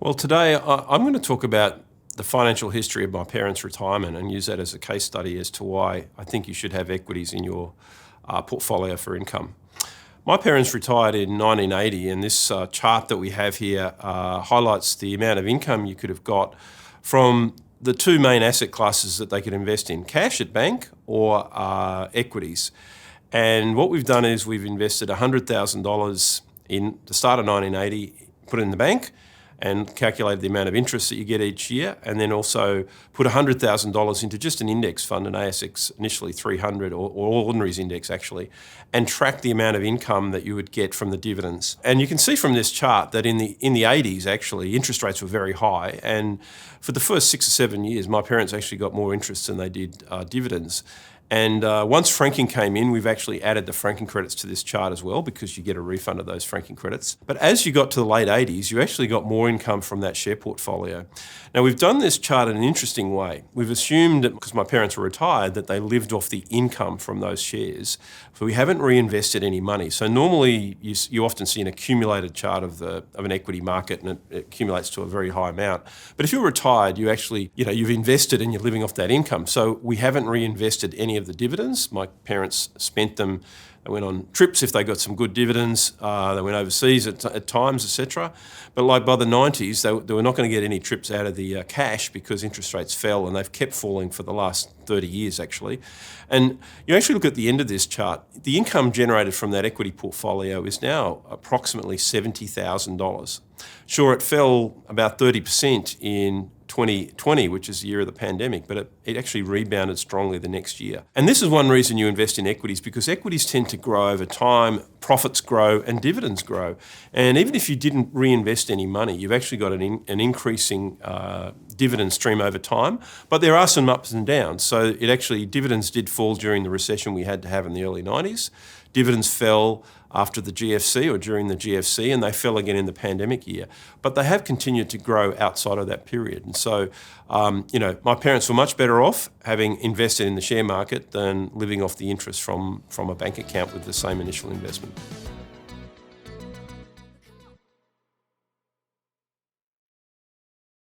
Well, today I'm going to talk about the financial history of my parents' retirement and use that as a case study as to why I think you should have equities in your portfolio for income. My parents retired in 1980, and this chart that we have here highlights the amount of income you could have got from the two main asset classes that they could invest in: cash at bank or equities. And what we've done is we've invested $100,000 in the start of 1980, put it in the bank, and calculated the amount of interest that you get each year, and then also put $100,000 into just an index fund, an ASX initially 300 or ordinaries index actually, and track the amount of income that you would get from the dividends. And you can see from this chart that in the 80s actually interest rates were very high, and for the first 6 or 7 years my parents actually got more interest than they did dividends. And once franking came in, we've actually added the franking credits to this chart as well, because you get a refund of those franking credits. But as you got to the late 80s, you actually got more income from that share portfolio. Now, we've done this chart in an interesting way. We've assumed that because my parents were retired, that they lived off the income from those shares. So we haven't reinvested any money. So normally you often see an accumulated chart of an equity market, and it accumulates to a very high amount. But if you're retired, you actually, you've invested and you're living off that income. So we haven't reinvested any of the dividends. My parents spent them. They went on trips if they got some good dividends. They went overseas at times, etc. But like by the 90s, they were not going to get any trips out of the cash because interest rates fell, and they've kept falling for the last 30 years actually. And you actually look at the end of this chart, the income generated from that equity portfolio is now approximately $70,000. Sure, it fell about 30% in 2020, which is the year of the pandemic, but it actually rebounded strongly the next year. And this is one reason you invest in equities, because equities tend to grow over time, profits grow and dividends grow. And even if you didn't reinvest any money, you've actually got an increasing dividend stream over time, but there are some ups and downs. So dividends did fall during the recession we had to have in the early 90s. Dividends fell after the GFC or during the GFC, and they fell again in the pandemic year. But they have continued to grow outside of that period. And so, my parents were much better off having invested in the share market than living off the interest from a bank account with the same initial investment.